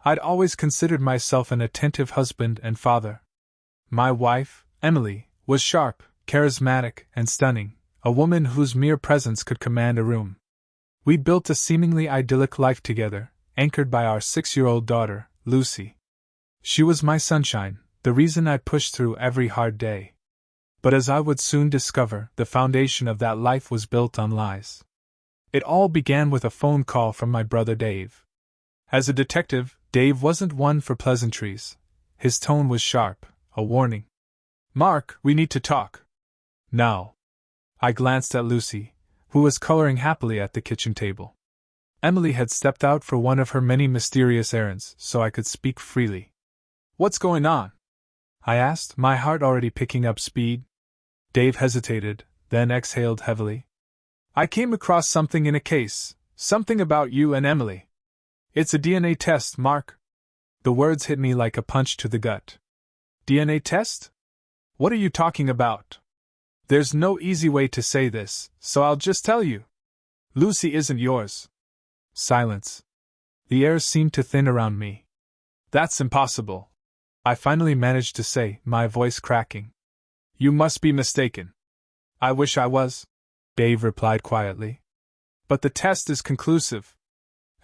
I'd always considered myself an attentive husband and father. My wife, Emily, was sharp, charismatic, and stunning, a woman whose mere presence could command a room. We built a seemingly idyllic life together, anchored by our 6-year-old daughter, Lucy. She was my sunshine, the reason I pushed through every hard day. But as I would soon discover, the foundation of that life was built on lies. It all began with a phone call from my brother Dave. As a detective, Dave wasn't one for pleasantries. His tone was sharp, a warning. "Mark, we need to talk." "Now." I glanced at Lucy, who was coloring happily at the kitchen table. Emily had stepped out for one of her many mysterious errands, so I could speak freely. "What's going on?" I asked, my heart already picking up speed. Dave hesitated, then exhaled heavily. "I came across something in a case, something about you and Emily. It's a DNA test, Mark." The words hit me like a punch to the gut. "DNA test? What are you talking about?" "There's no easy way to say this, so I'll just tell you. Lucy isn't yours." Silence. The air seemed to thin around me. "That's impossible," I finally managed to say, my voice cracking. "You must be mistaken." "I wish I was," Dave replied quietly. "But the test is conclusive.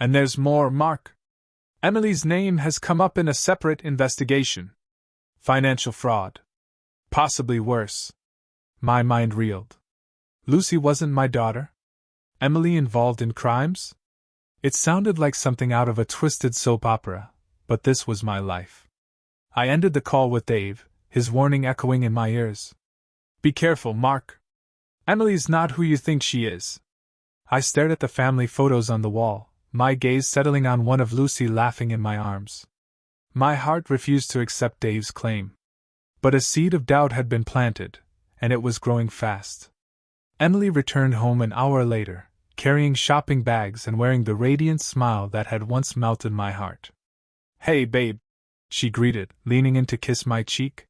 And there's more, Mark. Emily's name has come up in a separate investigation. Financial fraud. Possibly worse." My mind reeled. Lucy wasn't my daughter? Emily involved in crimes? It sounded like something out of a twisted soap opera, but this was my life. I ended the call with Dave, his warning echoing in my ears. "Be careful, Mark. Emily's not who you think she is." I stared at the family photos on the wall, my gaze settling on one of Lucy laughing in my arms. My heart refused to accept Dave's claim. But a seed of doubt had been planted, and it was growing fast. Emily returned home an hour later, carrying shopping bags and wearing the radiant smile that had once melted my heart. "Hey, babe," she greeted, leaning in to kiss my cheek.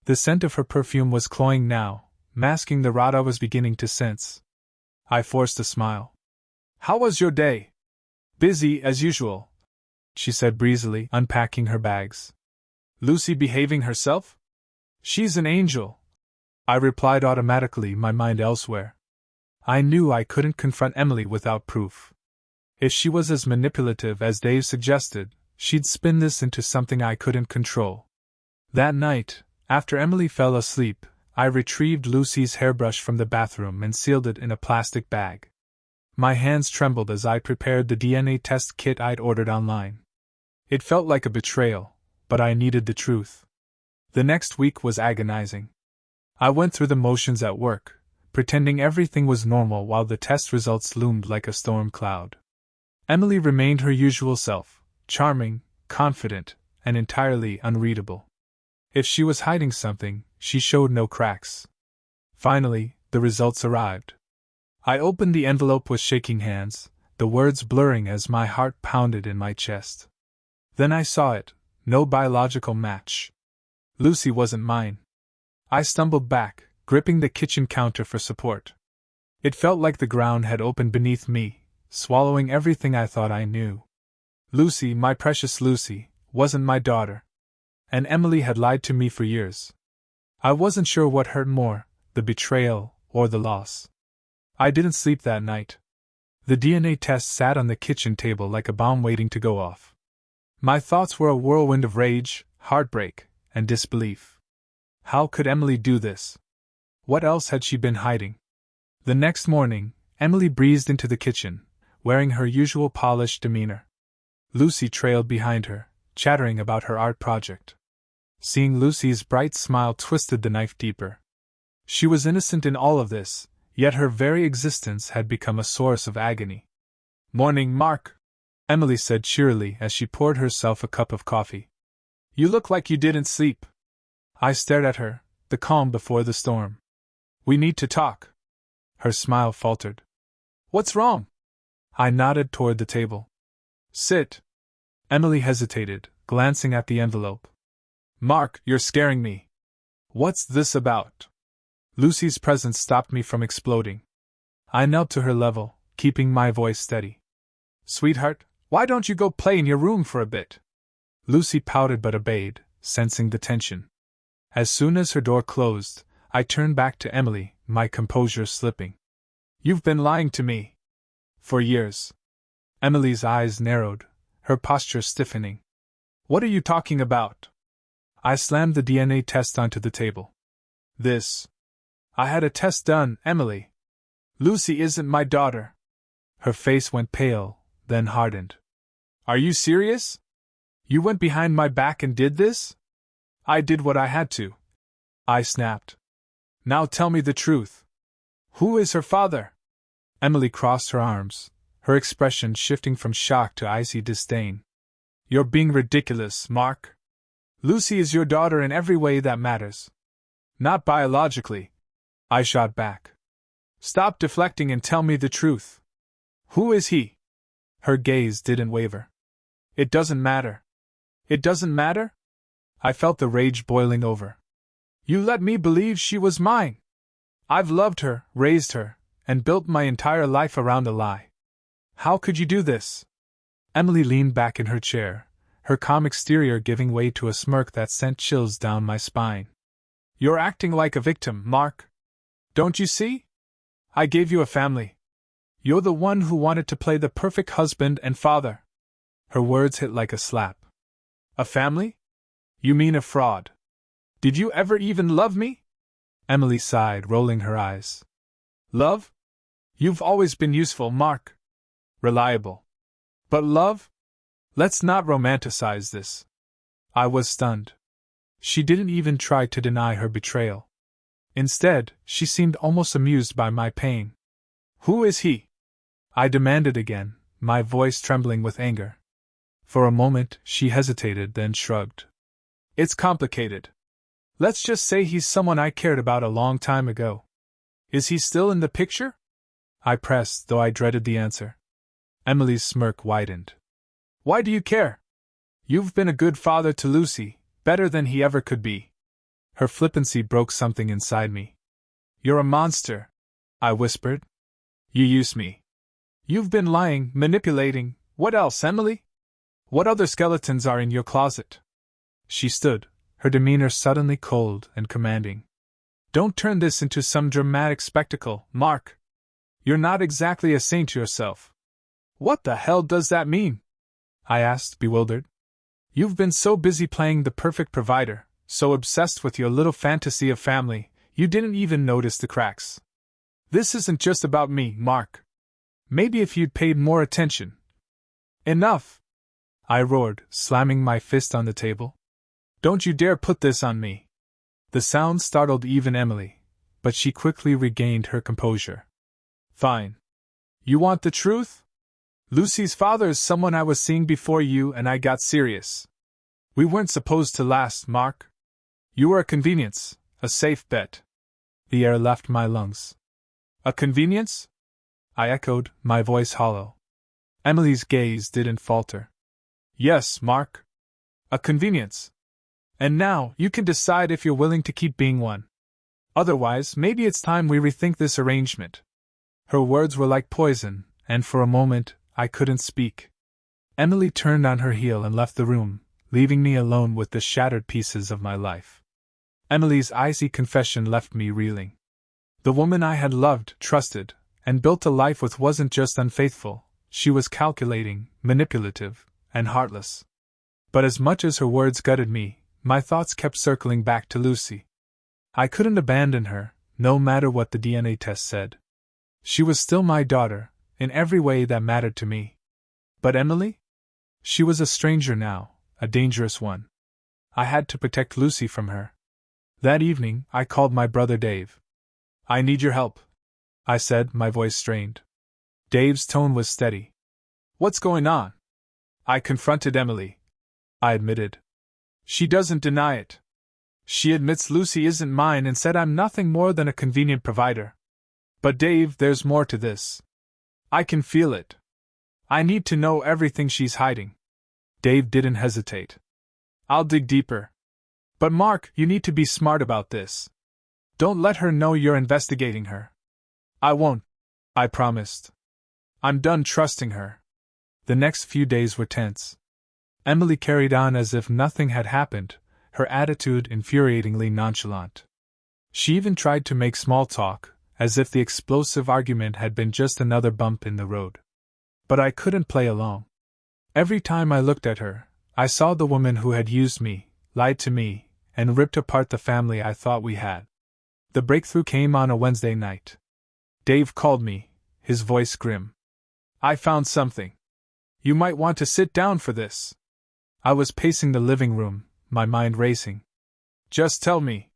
The scent of her perfume was cloying now, masking the rot I was beginning to sense. I forced a smile. "How was your day?" "Busy, as usual," she said breezily, unpacking her bags. "Lucy behaving herself?" "She's an angel," I replied automatically, my mind elsewhere. I knew I couldn't confront Emily without proof. If she was as manipulative as Dave suggested, she'd spin this into something I couldn't control. That night, after Emily fell asleep, I retrieved Lucy's hairbrush from the bathroom and sealed it in a plastic bag. My hands trembled as I prepared the DNA test kit I'd ordered online. It felt like a betrayal, but I needed the truth. The next week was agonizing. I went through the motions at work, pretending everything was normal while the test results loomed like a storm cloud. Emily remained her usual self, charming, confident, and entirely unreadable. If she was hiding something, she showed no cracks. Finally, the results arrived. I opened the envelope with shaking hands, the words blurring as my heart pounded in my chest. Then I saw it, no biological match. Lucy wasn't mine. I stumbled back, gripping the kitchen counter for support. It felt like the ground had opened beneath me, swallowing everything I thought I knew. Lucy, my precious Lucy, wasn't my daughter. And Emily had lied to me for years. I wasn't sure what hurt more, the betrayal or the loss. I didn't sleep that night. The DNA test sat on the kitchen table like a bomb waiting to go off. My thoughts were a whirlwind of rage, heartbreak, and disbelief. How could Emily do this? What else had she been hiding? The next morning, Emily breezed into the kitchen, wearing her usual polished demeanor. Lucy trailed behind her, chattering about her art project. Seeing Lucy's bright smile twisted the knife deeper. She was innocent in all of this, yet her very existence had become a source of agony. "Morning, Mark," Emily said cheerily as she poured herself a cup of coffee. "You look like you didn't sleep." I stared at her, the calm before the storm. "We need to talk." Her smile faltered. "What's wrong?" I nodded toward the table. "Sit." Emily hesitated, glancing at the envelope. "Mark, you're scaring me. What's this about?" Lucy's presence stopped me from exploding. I knelt to her level, keeping my voice steady. "Sweetheart, why don't you go play in your room for a bit? Lucy pouted but obeyed, sensing the tension. As soon as her door closed, I turned back to Emily, my composure slipping. You've been lying to me. For years. Emily's eyes narrowed, her posture stiffening. What are you talking about? I slammed the DNA test onto the table. I had a test done, Emily. Lucy isn't my daughter. Her face went pale, then hardened. Are you serious? You went behind my back and did this? I did what I had to. I snapped. Now tell me the truth. Who is her father? Emily crossed her arms, her expression shifting from shock to icy disdain. You're being ridiculous, Mark. Lucy is your daughter in every way that matters. Not biologically. I shot back. Stop deflecting and tell me the truth. Who is he? Her gaze didn't waver. It doesn't matter. It doesn't matter? I felt the rage boiling over. You let me believe she was mine. I've loved her, raised her, and built my entire life around a lie. How could you do this? Emily leaned back in her chair, her calm exterior giving way to a smirk that sent chills down my spine. You're acting like a victim, Mark. Don't you see? I gave you a family. You're the one who wanted to play the perfect husband and father. Her words hit like a slap. A family? You mean a fraud. Did you ever even love me? Emily sighed, rolling her eyes. Love? You've always been useful, Mark. Reliable. But love? Let's not romanticize this. I was stunned. She didn't even try to deny her betrayal. Instead, she seemed almost amused by my pain. Who is he? I demanded again, my voice trembling with anger. For a moment, she hesitated, then shrugged. It's complicated. Let's just say he's someone I cared about a long time ago. Is he still in the picture? I pressed, though I dreaded the answer. Emily's smirk widened. Why do you care? You've been a good father to Lucy, better than he ever could be. Her flippancy broke something inside me. You're a monster, I whispered. You use me. You've been lying, manipulating. What else, Emily? What other skeletons are in your closet? She stood, her demeanor suddenly cold and commanding. Don't turn this into some dramatic spectacle, Mark. You're not exactly a saint yourself. What the hell does that mean? I asked, bewildered. You've been so busy playing the perfect provider, so obsessed with your little fantasy of family, you didn't even notice the cracks. This isn't just about me, Mark. Maybe if you'd paid more attention. Enough! I roared, slamming my fist on the table. Don't you dare put this on me. The sound startled even Emily, but she quickly regained her composure. Fine. You want the truth? Lucy's father is someone I was seeing before you, and I got serious. We weren't supposed to last, Mark. You were a convenience, a safe bet. The air left my lungs. A convenience? I echoed, my voice hollow. Emily's gaze didn't falter. Yes, Mark. A convenience. And now, you can decide if you're willing to keep being one. Otherwise, maybe it's time we rethink this arrangement. Her words were like poison, and for a moment, I couldn't speak. Emily turned on her heel and left the room, leaving me alone with the shattered pieces of my life. Emily's icy confession left me reeling. The woman I had loved, trusted, and built a life with wasn't just unfaithful, she was calculating, manipulative, and heartless. But as much as her words gutted me, my thoughts kept circling back to Lucy. I couldn't abandon her, no matter what the DNA test said. She was still my daughter, in every way that mattered to me. But Emily? She was a stranger now, a dangerous one. I had to protect Lucy from her. That evening, I called my brother Dave. I need your help, I said, my voice strained. Dave's tone was steady. What's going on? I confronted Emily. I admitted. She doesn't deny it. She admits Lucy isn't mine and said I'm nothing more than a convenient provider. But Dave, there's more to this. I can feel it. I need to know everything she's hiding. Dave didn't hesitate. I'll dig deeper. But Mark, you need to be smart about this. Don't let her know you're investigating her. I won't, I promised. I'm done trusting her. The next few days were tense. Emily carried on as if nothing had happened, her attitude infuriatingly nonchalant. She even tried to make small talk, as if the explosive argument had been just another bump in the road. But I couldn't play along. Every time I looked at her, I saw the woman who had used me, lied to me, and ripped apart the family I thought we had. The breakthrough came on a Wednesday night. Dave called me, his voice grim. "I found something. You might want to sit down for this." I was pacing the living room, my mind racing. "Just tell me."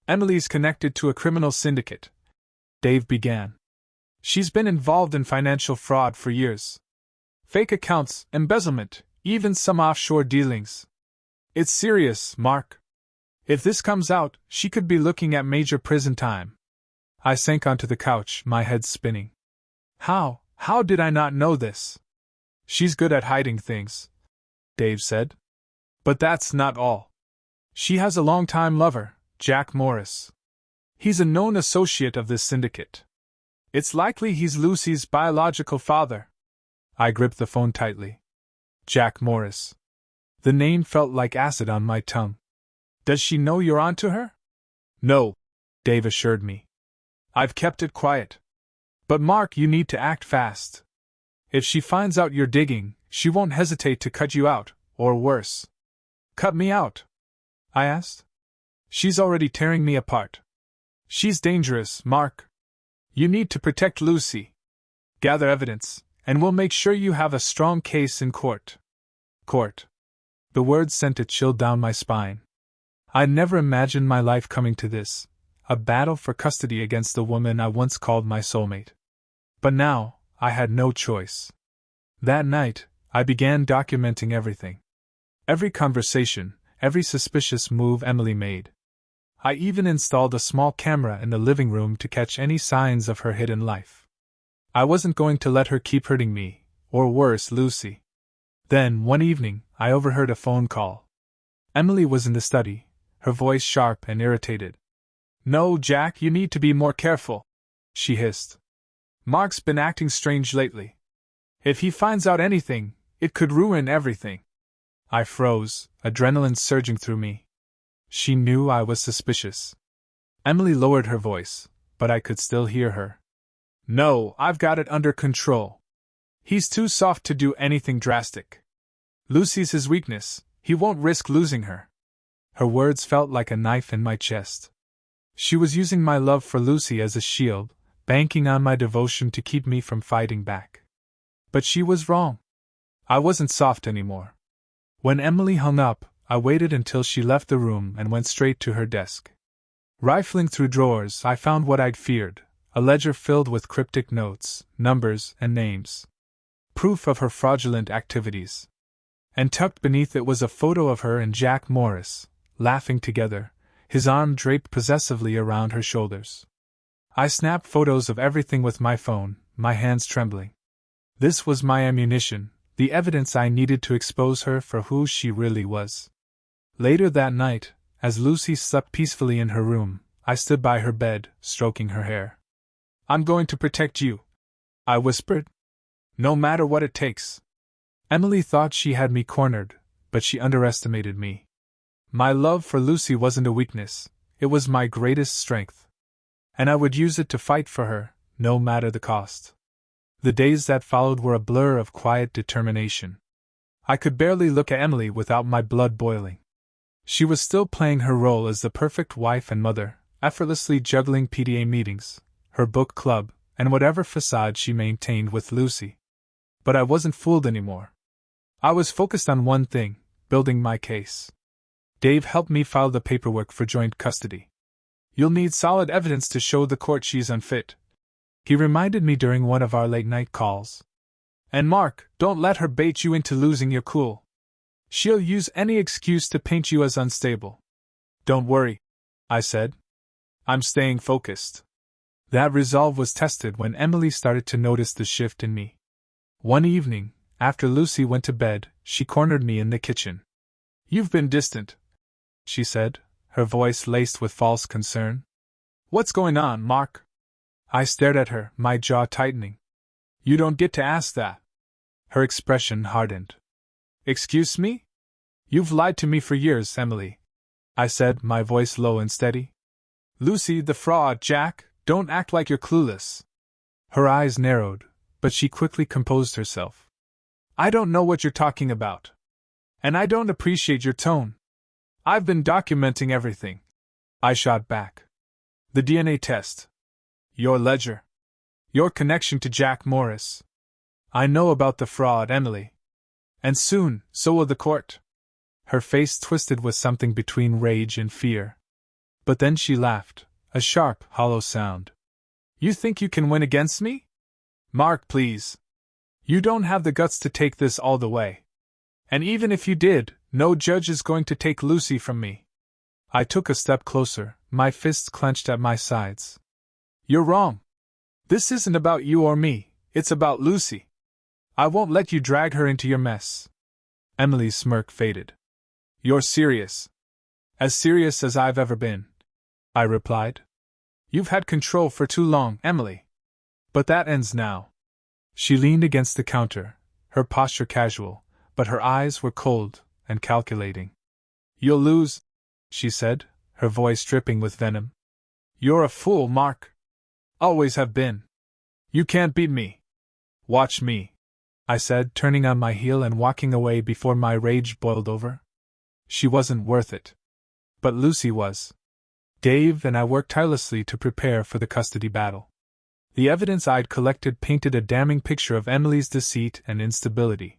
"Emily's connected to a criminal syndicate," Dave began. "She's been involved in financial fraud for years. Fake accounts, embezzlement, even some offshore dealings. It's serious, Mark. If this comes out, she could be looking at major prison time." I sank onto the couch, my head spinning. How did I not know this?" "She's good at hiding things," Dave said. "But that's not all. She has a long-time lover, Jack Morris. He's a known associate of this syndicate. It's likely he's Lucy's biological father." I gripped the phone tightly. Jack Morris. The name felt like acid on my tongue. "Does she know you're onto her?" "No," Dave assured me. "I've kept it quiet. But Mark, you need to act fast. If she finds out you're digging, she won't hesitate to cut you out, or worse." "Cut me out?" I asked. "She's already tearing me apart. She's dangerous, Mark. You need to protect Lucy. Gather evidence, and we'll make sure you have a strong case in court." Court. The words sent a chill down my spine. I'd never imagined my life coming to this, a battle for custody against the woman I once called my soulmate. But now, I had no choice. That night, I began documenting everything. Every conversation, every suspicious move Emily made. I even installed a small camera in the living room to catch any signs of her hidden life. I wasn't going to let her keep hurting me, or worse, Lucy. Then, one evening, I overheard a phone call. Emily was in the study, her voice sharp and irritated. "No, Jack, you need to be more careful," she hissed. "Mark's been acting strange lately. If he finds out anything, it could ruin everything." I froze, adrenaline surging through me. She knew I was suspicious. Emily lowered her voice, but I could still hear her. "No, I've got it under control. He's too soft to do anything drastic. Lucy's his weakness, he won't risk losing her." Her words felt like a knife in my chest. She was using my love for Lucy as a shield, banking on my devotion to keep me from fighting back. But she was wrong. I wasn't soft anymore. When Emily hung up, I waited until she left the room and went straight to her desk. Rifling through drawers, I found what I'd feared, a ledger filled with cryptic notes, numbers, and names. Proof of her fraudulent activities. And tucked beneath it was a photo of her and Jack Morris, laughing together, his arm draped possessively around her shoulders. I snapped photos of everything with my phone, my hands trembling. This was my ammunition, the evidence I needed to expose her for who she really was. Later that night, as Lucy slept peacefully in her room, I stood by her bed, stroking her hair. "I'm going to protect you," I whispered. "No matter what it takes." Emily thought she had me cornered, but she underestimated me. My love for Lucy wasn't a weakness, it was my greatest strength. And I would use it to fight for her, no matter the cost. The days that followed were a blur of quiet determination. I could barely look at Emily without my blood boiling. She was still playing her role as the perfect wife and mother, effortlessly juggling PTA meetings, her book club, and whatever facade she maintained with Lucy. But I wasn't fooled anymore. I was focused on one thing, building my case. Dave helped me file the paperwork for joint custody. "You'll need solid evidence to show the court she's unfit," he reminded me during one of our late-night calls. "And Mark, don't let her bait you into losing your cool. She'll use any excuse to paint you as unstable." "Don't worry," I said. "I'm staying focused." That resolve was tested when Emily started to notice the shift in me. One evening, after Lucy went to bed, she cornered me in the kitchen. "You've been distant," she said, her voice laced with false concern. "What's going on, Mark?" I stared at her, my jaw tightening. "You don't get to ask that." Her expression hardened. "Excuse me?" You've lied to me for years, Emily, I said, my voice low and steady. Lucy, the fraud, Jack, don't act like you're clueless. Her eyes narrowed, but she quickly composed herself. I don't know what you're talking about. And I don't appreciate your tone. I've been documenting everything. I shot back. The DNA test. Your ledger. Your connection to Jack Morris. I know about the fraud, Emily. And soon, so will the court. Her face twisted with something between rage and fear. But then she laughed, a sharp, hollow sound. You think you can win against me? Mark, please. You don't have the guts to take this all the way. And even if you did, no judge is going to take Lucy from me. I took a step closer, my fists clenched at my sides. You're wrong. This isn't about you or me, it's about Lucy. I won't let you drag her into your mess. Emily's smirk faded. You're serious. As serious as I've ever been, I replied. You've had control for too long, Emily. But that ends now. She leaned against the counter, her posture casual, but her eyes were cold and calculating. You'll lose, she said, her voice dripping with venom. You're a fool, Mark. Always have been. You can't beat me. Watch me, I said, turning on my heel and walking away before my rage boiled over. She wasn't worth it. But Lucy was. Dave and I worked tirelessly to prepare for the custody battle. The evidence I'd collected painted a damning picture of Emily's deceit and instability.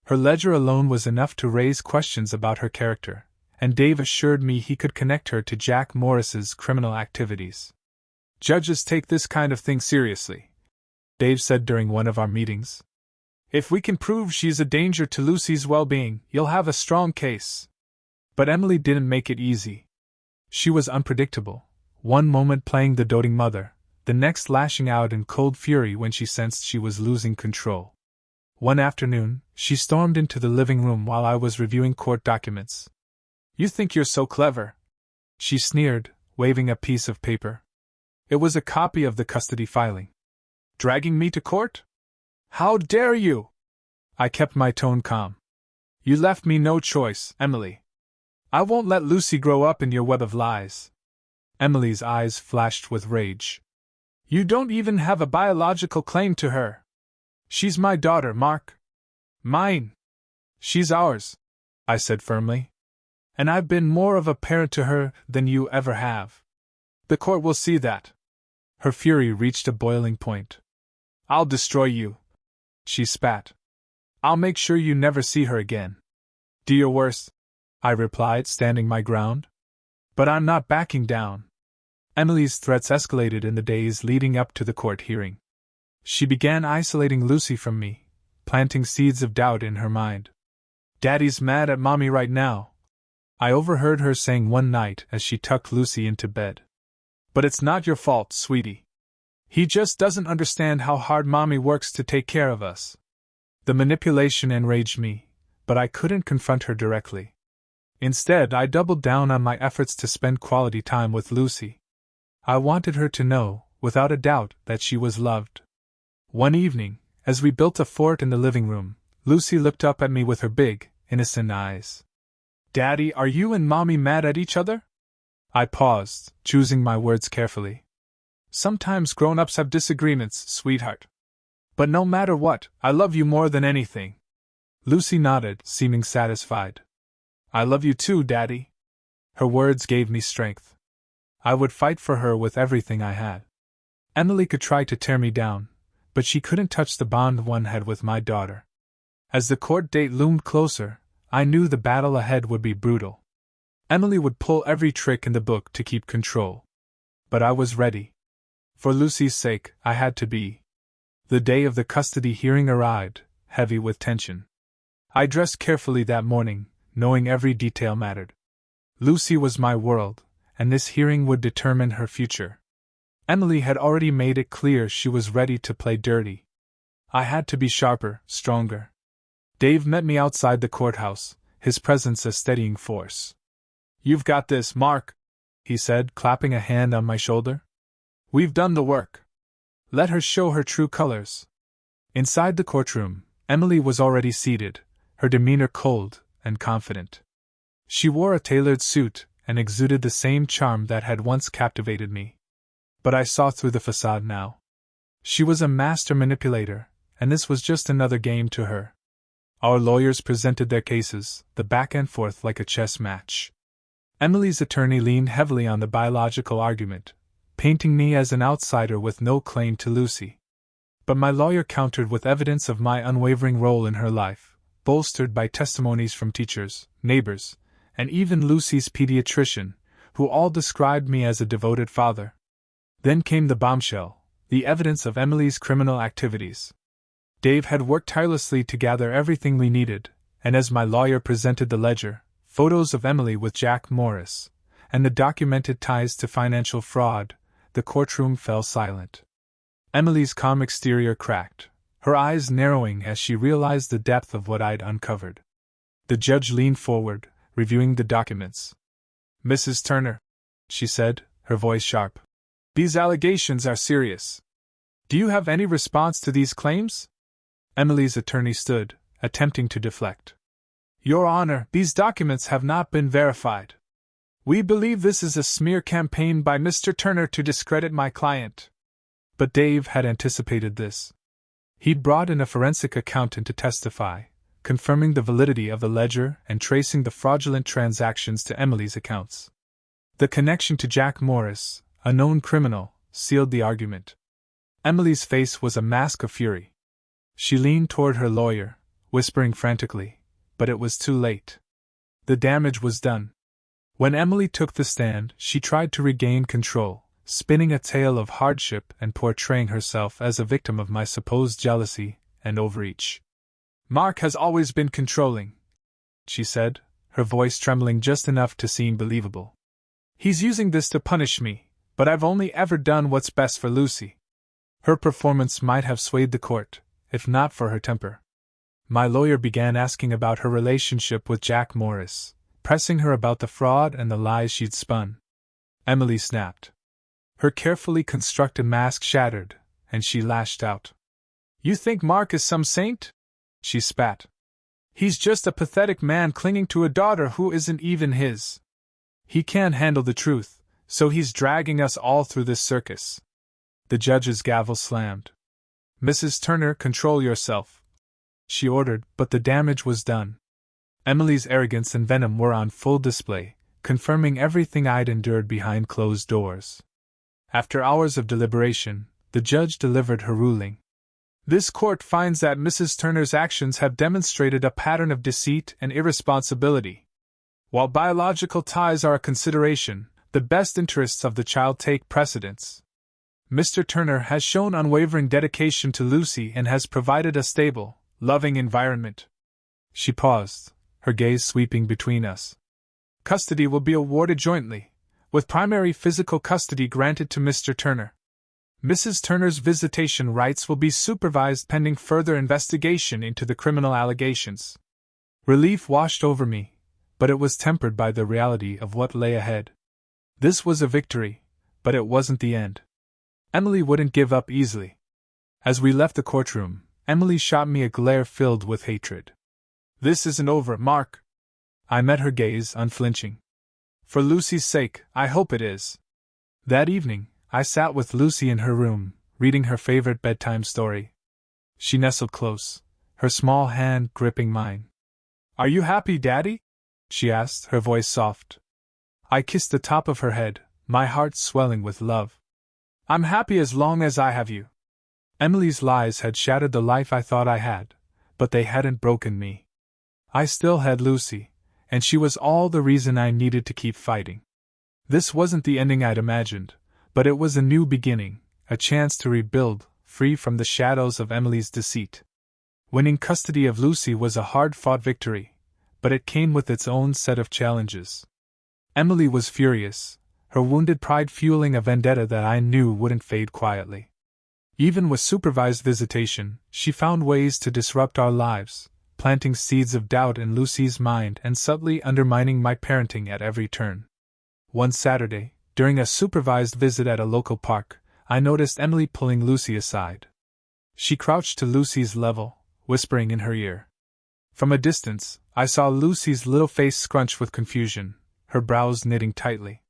Her ledger alone was enough to raise questions about her character, and Dave assured me he could connect her to Jack Morris's criminal activities. Judges take this kind of thing seriously, Dave said during one of our meetings. If we can prove she's a danger to Lucy's well-being, you'll have a strong case. But Emily didn't make it easy. She was unpredictable, one moment playing the doting mother, the next lashing out in cold fury when she sensed she was losing control. One afternoon, she stormed into the living room while I was reviewing court documents. You think you're so clever, she sneered, waving a piece of paper. It was a copy of the custody filing. Dragging me to court? How dare you? I kept my tone calm. You left me no choice, Emily. I won't let Lucy grow up in your web of lies. Emily's eyes flashed with rage. You don't even have a biological claim to her. She's my daughter, Mark. Mine. She's ours, I said firmly. And I've been more of a parent to her than you ever have. The court will see that. Her fury reached a boiling point. I'll destroy you, she spat. I'll make sure you never see her again. Do your worst, I replied, standing my ground. But I'm not backing down. Emily's threats escalated in the days leading up to the court hearing. She began isolating Lucy from me, planting seeds of doubt in her mind. Daddy's mad at Mommy right now, I overheard her saying one night as she tucked Lucy into bed. But it's not your fault, sweetie. He just doesn't understand how hard Mommy works to take care of us. The manipulation enraged me, but I couldn't confront her directly. Instead, I doubled down on my efforts to spend quality time with Lucy. I wanted her to know, without a doubt, that she was loved. One evening, as we built a fort in the living room, Lucy looked up at me with her big, innocent eyes. Daddy, are you and Mommy mad at each other? I paused, choosing my words carefully. Sometimes grown-ups have disagreements, sweetheart. But no matter what, I love you more than anything. Lucy nodded, seeming satisfied. I love you too, Daddy. Her words gave me strength. I would fight for her with everything I had. Emily could try to tear me down, but she couldn't touch the bond one had with my daughter. As the court date loomed closer, I knew the battle ahead would be brutal. Emily would pull every trick in the book to keep control. But I was ready. For Lucy's sake, I had to be. The day of the custody hearing arrived, heavy with tension. I dressed carefully that morning, knowing every detail mattered. Lucy was my world, and this hearing would determine her future. Emily had already made it clear she was ready to play dirty. I had to be sharper, stronger. Dave met me outside the courthouse, his presence a steadying force. You've got this, Mark, he said, clapping a hand on my shoulder. We've done the work. Let her show her true colors. Inside the courtroom, Emily was already seated, her demeanor cold and confident. She wore a tailored suit and exuded the same charm that had once captivated me. But I saw through the facade now. She was a master manipulator, and this was just another game to her. Our lawyers presented their cases, the back and forth like a chess match. Emily's attorney leaned heavily on the biological argument, painting me as an outsider with no claim to Lucy. But my lawyer countered with evidence of my unwavering role in her life, bolstered by testimonies from teachers, neighbors, and even Lucy's pediatrician, who all described me as a devoted father. Then came the bombshell, the evidence of Emily's criminal activities. Dave had worked tirelessly to gather everything we needed, and as my lawyer presented the ledger, photos of Emily with Jack Morris, and the documented ties to financial fraud, the courtroom fell silent. Emily's calm exterior cracked, her eyes narrowing as she realized the depth of what I'd uncovered. The judge leaned forward, reviewing the documents. "Mrs. Turner," she said, her voice sharp, "these allegations are serious. Do you have any response to these claims?" Emily's attorney stood, attempting to deflect. "Your Honor, these documents have not been verified. We believe this is a smear campaign by Mr. Turner to discredit my client." But Dave had anticipated this. He'd brought in a forensic accountant to testify, confirming the validity of the ledger and tracing the fraudulent transactions to Emily's accounts. The connection to Jack Morris, a known criminal, sealed the argument. Emily's face was a mask of fury. She leaned toward her lawyer, whispering frantically, but it was too late. The damage was done. When Emily took the stand, she tried to regain control, spinning a tale of hardship and portraying herself as a victim of my supposed jealousy and overreach. "Mark has always been controlling," she said, her voice trembling just enough to seem believable. "He's using this to punish me, but I've only ever done what's best for Lucy." Her performance might have swayed the court, if not for her temper. My lawyer began asking about her relationship with Jack Morris, pressing her about the fraud and the lies she'd spun. Emily snapped. Her carefully constructed mask shattered, and she lashed out. "You think Mark is some saint?" she spat. "He's just a pathetic man clinging to a daughter who isn't even his. He can't handle the truth, so he's dragging us all through this circus." The judge's gavel slammed. "Mrs. Turner, control yourself," she ordered, but the damage was done. Emily's arrogance and venom were on full display, confirming everything I'd endured behind closed doors. After hours of deliberation, the judge delivered her ruling. "This court finds that Mrs. Turner's actions have demonstrated a pattern of deceit and irresponsibility. While biological ties are a consideration, the best interests of the child take precedence. Mr. Turner has shown unwavering dedication to Lucy and has provided a stable, loving environment." She paused, her gaze sweeping between us. "Custody will be awarded jointly, with primary physical custody granted to Mr. Turner. Mrs. Turner's visitation rights will be supervised pending further investigation into the criminal allegations." Relief washed over me, but it was tempered by the reality of what lay ahead. This was a victory, but it wasn't the end. Emily wouldn't give up easily. As we left the courtroom, Emily shot me a glare filled with hatred. "This isn't over, Mark." I met her gaze, unflinching. "For Lucy's sake, I hope it is." That evening, I sat with Lucy in her room, reading her favorite bedtime story. She nestled close, her small hand gripping mine. "Are you happy, Daddy?" she asked, her voice soft. I kissed the top of her head, my heart swelling with love. "I'm happy as long as I have you." Emily's lies had shattered the life I thought I had, but they hadn't broken me. I still had Lucy, and she was all the reason I needed to keep fighting. This wasn't the ending I'd imagined, but it was a new beginning, a chance to rebuild, free from the shadows of Emily's deceit. Winning custody of Lucy was a hard-fought victory, but it came with its own set of challenges. Emily was furious, her wounded pride fueling a vendetta that I knew wouldn't fade quietly. Even with supervised visitation, she found ways to disrupt our lives, planting seeds of doubt in Lucy's mind and subtly undermining my parenting at every turn. One Saturday, during a supervised visit at a local park, I noticed Emily pulling Lucy aside. She crouched to Lucy's level, whispering in her ear. From a distance, I saw Lucy's little face scrunch with confusion, her brows knitting tightly.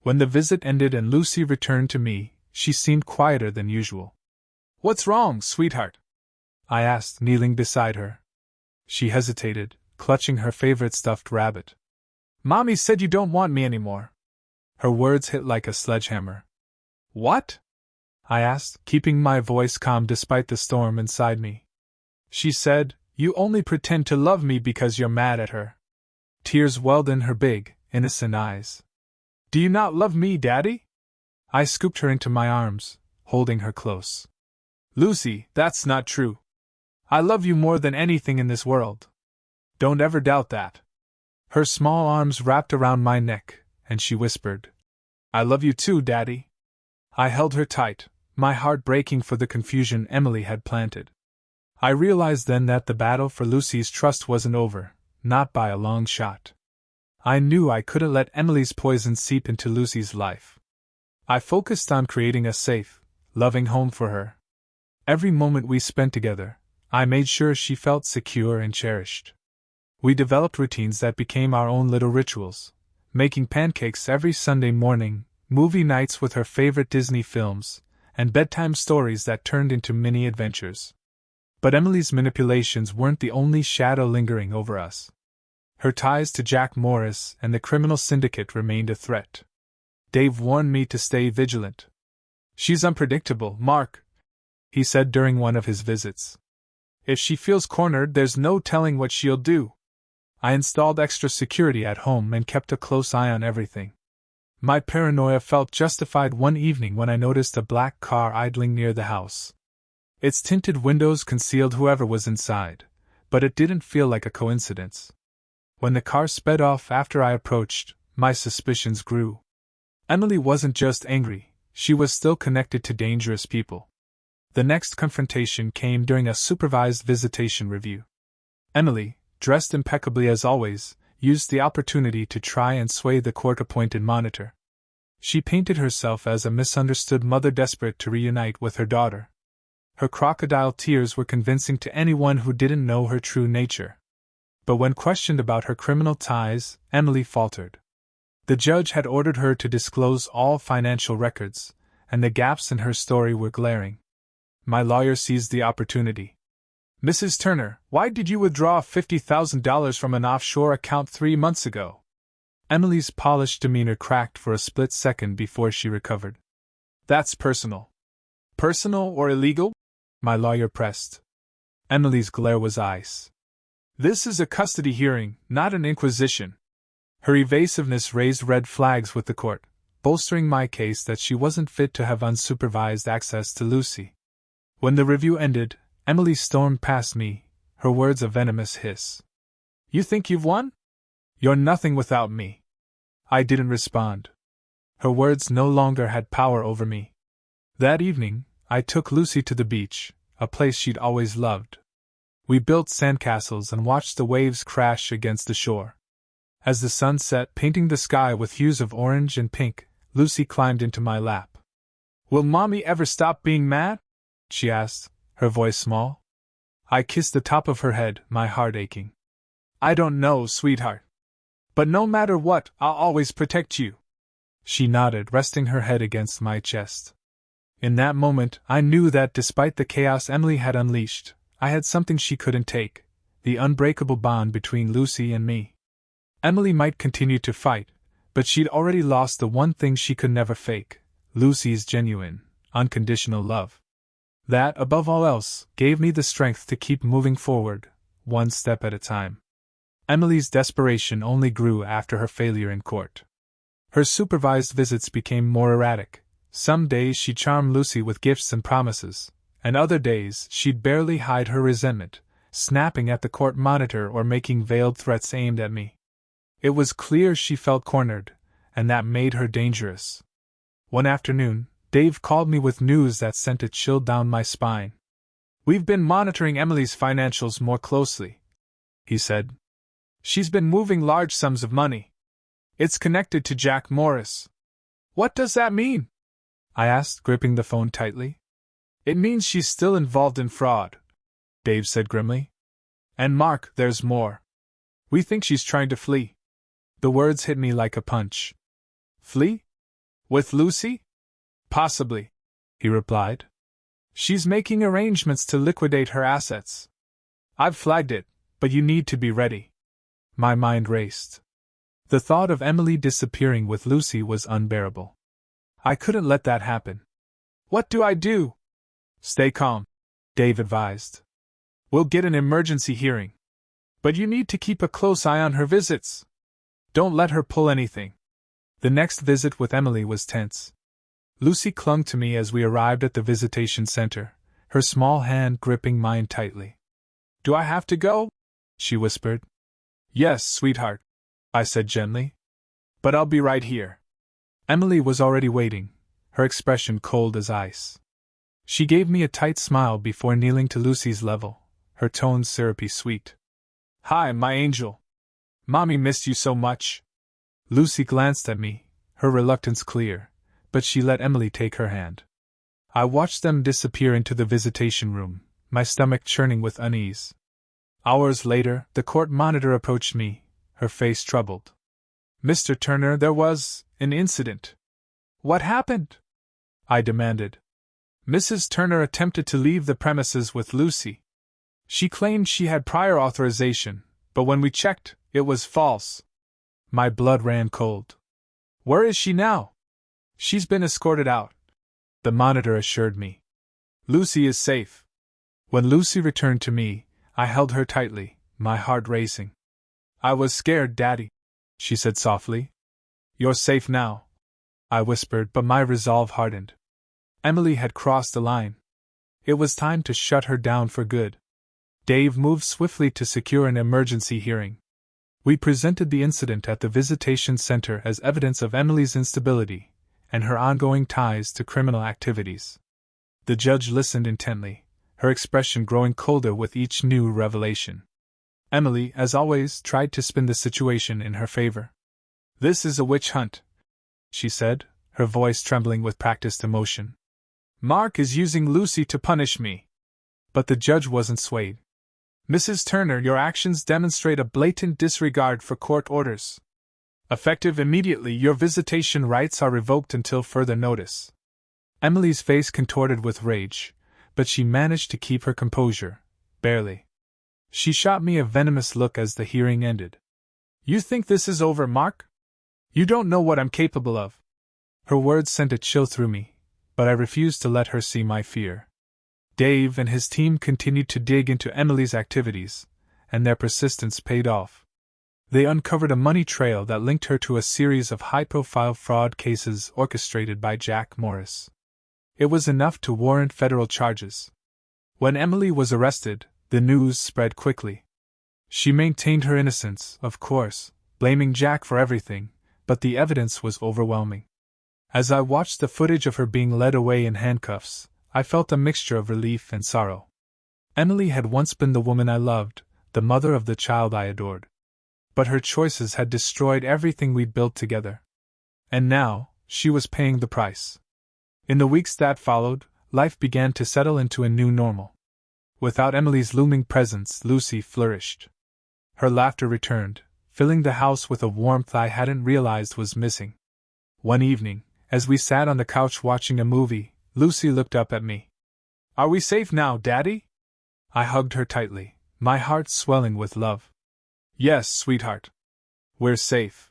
When the visit ended and Lucy returned to me, she seemed quieter than usual. "What's wrong, sweetheart?" I asked, kneeling beside her. She hesitated, clutching her favorite stuffed rabbit. "Mommy said you don't want me anymore." Her words hit like a sledgehammer. "What?" I asked, keeping my voice calm despite the storm inside me. "She said, you only pretend to love me because you're mad at her." Tears welled in her big, innocent eyes. "Do you not love me, Daddy?" I scooped her into my arms, holding her close. "Lucy, that's not true. I love you more than anything in this world. Don't ever doubt that." Her small arms wrapped around my neck, and she whispered, "I love you too, Daddy." I held her tight, my heart breaking for the confusion Emily had planted. I realized then that the battle for Lucy's trust wasn't over, not by a long shot. I knew I couldn't let Emily's poison seep into Lucy's life. I focused on creating a safe, loving home for her. Every moment we spent together, I made sure she felt secure and cherished. We developed routines that became our own little rituals, making pancakes every Sunday morning, movie nights with her favorite Disney films, and bedtime stories that turned into mini adventures. But Emily's manipulations weren't the only shadow lingering over us. Her ties to Jack Morris and the criminal syndicate remained a threat. Dave warned me to stay vigilant. "She's unpredictable, Mark," he said during one of his visits. "If she feels cornered, there's no telling what she'll do." I installed extra security at home and kept a close eye on everything. My paranoia felt justified one evening when I noticed a black car idling near the house. Its tinted windows concealed whoever was inside, but it didn't feel like a coincidence. When the car sped off after I approached, my suspicions grew. Emily wasn't just angry, she was still connected to dangerous people. The next confrontation came during a supervised visitation review. Emily, dressed impeccably as always, used the opportunity to try and sway the court-appointed monitor. She painted herself as a misunderstood mother desperate to reunite with her daughter. Her crocodile tears were convincing to anyone who didn't know her true nature. But when questioned about her criminal ties, Emily faltered. The judge had ordered her to disclose all financial records, and the gaps in her story were glaring. My lawyer seized the opportunity. "Mrs. Turner, why did you withdraw $50,000 from an offshore account 3 months ago?" Emily's polished demeanor cracked for a split second before she recovered. "That's personal." "Personal or illegal?" my lawyer pressed. Emily's glare was ice. "This is a custody hearing, not an inquisition." Her evasiveness raised red flags with the court, bolstering my case that she wasn't fit to have unsupervised access to Lucy. When the review ended, Emily stormed past me, her words a venomous hiss. "You think you've won? You're nothing without me." I didn't respond. Her words no longer had power over me. That evening, I took Lucy to the beach, a place she'd always loved. We built sandcastles and watched the waves crash against the shore. As the sun set, painting the sky with hues of orange and pink, Lucy climbed into my lap. "Will Mommy ever stop being mad?" she asked, her voice small. I kissed the top of her head, my heart aching. "I don't know, sweetheart. But no matter what, I'll always protect you." She nodded, resting her head against my chest. In that moment, I knew that despite the chaos Emily had unleashed, I had something she couldn't take, the unbreakable bond between Lucy and me. Emily might continue to fight, but she'd already lost the one thing she could never fake, Lucy's genuine, unconditional love. That, above all else, gave me the strength to keep moving forward, one step at a time. Emily's desperation only grew after her failure in court. Her supervised visits became more erratic. Some days she'd charm Lucy with gifts and promises, and other days she'd barely hide her resentment, snapping at the court monitor or making veiled threats aimed at me. It was clear she felt cornered, and that made her dangerous. One afternoon, Dave called me with news that sent a chill down my spine. "We've been monitoring Emily's financials more closely," he said. "She's been moving large sums of money. It's connected to Jack Morris." "What does that mean?" I asked, gripping the phone tightly. "It means she's still involved in fraud," Dave said grimly. And Mark, there's more. We think she's trying to flee. The words hit me like a punch. Flee? With Lucy? Possibly, he replied. She's making arrangements to liquidate her assets. I've flagged it, but you need to be ready. My mind raced. The thought of Emily disappearing with Lucy was unbearable. I couldn't let that happen. What do I do? Stay calm, Dave advised. We'll get an emergency hearing. But you need to keep a close eye on her visits. Don't let her pull anything. The next visit with Emily was tense. Lucy clung to me as we arrived at the visitation center, her small hand gripping mine tightly. Do I have to go? She whispered. Yes, sweetheart, I said gently. But I'll be right here. Emily was already waiting, her expression cold as ice. She gave me a tight smile before kneeling to Lucy's level, her tone syrupy sweet. Hi, my angel. Mommy missed you so much. Lucy glanced at me, her reluctance clear, but she let Emily take her hand. I watched them disappear into the visitation room, my stomach churning with unease. Hours later, the court monitor approached me, her face troubled. Mr. Turner, there was an incident. What happened? I demanded. Mrs. Turner attempted to leave the premises with Lucy. She claimed she had prior authorization, but when we checked, it was false. My blood ran cold. Where is she now? She's been escorted out, the monitor assured me. Lucy is safe. When Lucy returned to me, I held her tightly, my heart racing. I was scared, Daddy, she said softly. You're safe now, I whispered, but my resolve hardened. Emily had crossed the line. It was time to shut her down for good. Dave moved swiftly to secure an emergency hearing. We presented the incident at the visitation center as evidence of Emily's instability and her ongoing ties to criminal activities. The judge listened intently, her expression growing colder with each new revelation. Emily, as always, tried to spin the situation in her favor. This is a witch hunt, she said, her voice trembling with practiced emotion. Mark is using Lucy to punish me. But the judge wasn't swayed. Mrs. Turner, your actions demonstrate a blatant disregard for court orders. Effective immediately, your visitation rights are revoked until further notice. Emily's face contorted with rage, but she managed to keep her composure, barely. She shot me a venomous look as the hearing ended. You think this is over, Mark? You don't know what I'm capable of. Her words sent a chill through me, but I refused to let her see my fear. Dave and his team continued to dig into Emily's activities, and their persistence paid off. They uncovered a money trail that linked her to a series of high-profile fraud cases orchestrated by Jack Morris. It was enough to warrant federal charges. When Emily was arrested, the news spread quickly. She maintained her innocence, of course, blaming Jack for everything, but the evidence was overwhelming. As I watched the footage of her being led away in handcuffs, I felt a mixture of relief and sorrow. Emily had once been the woman I loved, the mother of the child I adored. But her choices had destroyed everything we'd built together. And now, she was paying the price. In the weeks that followed, life began to settle into a new normal. Without Emily's looming presence, Lucy flourished. Her laughter returned, filling the house with a warmth I hadn't realized was missing. One evening, as we sat on the couch watching a movie, Lucy looked up at me. Are we safe now, Daddy? I hugged her tightly, my heart swelling with love. Yes, sweetheart. We're safe.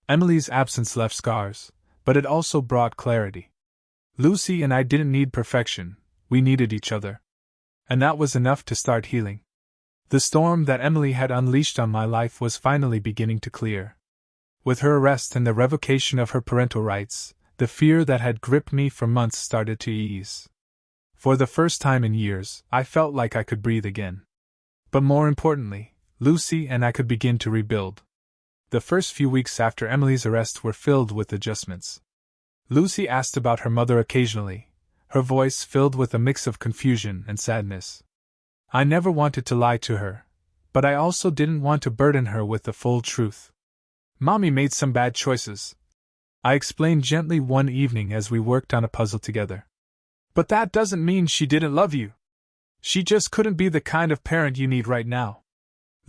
Emily's absence left scars, but it also brought clarity. Lucy and I didn't need perfection, we needed each other. And that was enough to start healing. The storm that Emily had unleashed on my life was finally beginning to clear. With her arrest and the revocation of her parental rights, the fear that had gripped me for months started to ease. For the first time in years, I felt like I could breathe again. But more importantly, Lucy and I could begin to rebuild. The first few weeks after Emily's arrest were filled with adjustments. Lucy asked about her mother occasionally, her voice filled with a mix of confusion and sadness. I never wanted to lie to her, but I also didn't want to burden her with the full truth. Mommy made some bad choices, I explained gently one evening as we worked on a puzzle together. But that doesn't mean she didn't love you. She just couldn't be the kind of parent you need right now.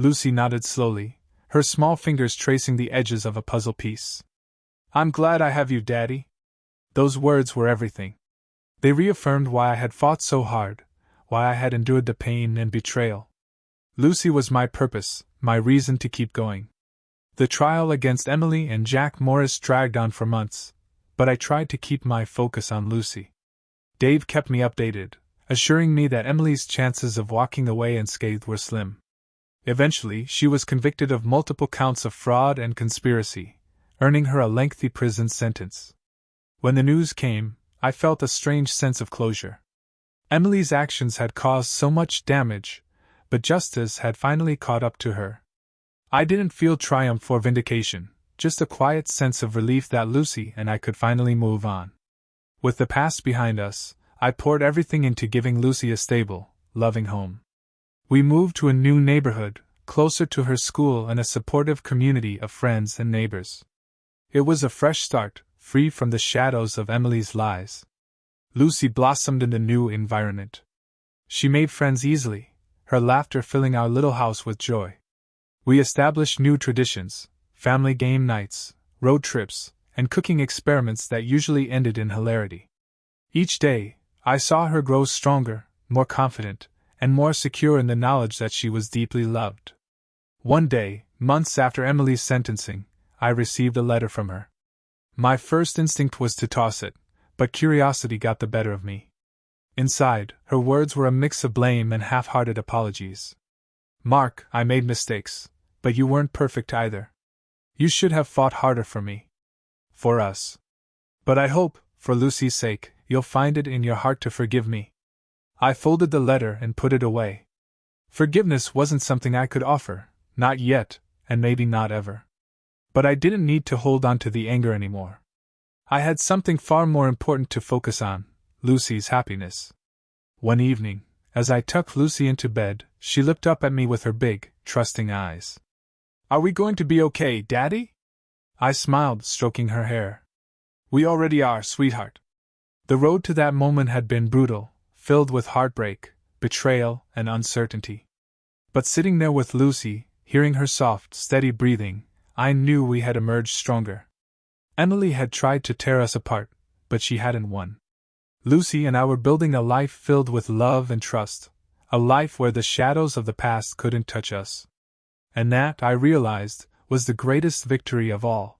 Lucy nodded slowly, her small fingers tracing the edges of a puzzle piece. I'm glad I have you, Daddy. Those words were everything. They reaffirmed why I had fought so hard, why I had endured the pain and betrayal. Lucy was my purpose, my reason to keep going. The trial against Emily and Jack Morris dragged on for months, but I tried to keep my focus on Lucy. Dave kept me updated, assuring me that Emily's chances of walking away unscathed were slim. Eventually, she was convicted of multiple counts of fraud and conspiracy, earning her a lengthy prison sentence. When the news came, I felt a strange sense of closure. Emily's actions had caused so much damage, but justice had finally caught up to her. I didn't feel triumph or vindication, just a quiet sense of relief that Lucy and I could finally move on. With the past behind us, I poured everything into giving Lucy a stable, loving home. We moved to a new neighborhood, closer to her school and a supportive community of friends and neighbors. It was a fresh start, free from the shadows of Emily's lies. Lucy blossomed in the new environment. She made friends easily, her laughter filling our little house with joy. We established new traditions, family game nights, road trips, and cooking experiments that usually ended in hilarity. Each day, I saw her grow stronger, more confident, and more secure in the knowledge that she was deeply loved. One day, months after Emily's sentencing, I received a letter from her. My first instinct was to toss it, but curiosity got the better of me. Inside, her words were a mix of blame and half-hearted apologies. Mark, I made mistakes, but you weren't perfect either. You should have fought harder for me. For us. But I hope, for Lucy's sake, you'll find it in your heart to forgive me. I folded the letter and put it away. Forgiveness wasn't something I could offer, not yet, and maybe not ever. But I didn't need to hold on to the anger anymore. I had something far more important to focus on, Lucy's happiness. One evening, as I tucked Lucy into bed, she looked up at me with her big, trusting eyes. Are we going to be okay, Daddy? I smiled, stroking her hair. We already are, sweetheart. The road to that moment had been brutal, filled with heartbreak, betrayal, and uncertainty. But sitting there with Lucy, hearing her soft, steady breathing, I knew we had emerged stronger. Emily had tried to tear us apart, but she hadn't won. Lucy and I were building a life filled with love and trust, a life where the shadows of the past couldn't touch us. And that, I realized, was the greatest victory of all.